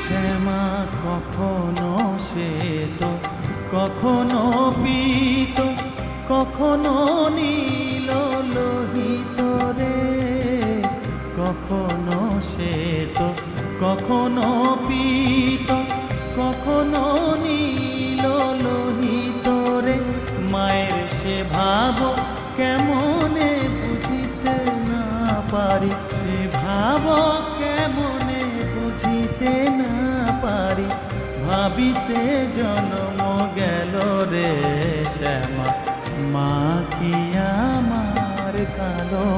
শ্যামা কখনো শ্বেত, কখনো পীত, কখনো নীল লোহিত রে। কখনো শ্বেত, কখনো পীত, কখনো নীল লোহিত রে। মায়ের সে ভাব কেমনে বুঝিতে না পারি, সে ভাব কেমনে বুঝিতে না পারি। ভাবিতে জন্ম গেল রে শ্যামা, মা কি আমার কালো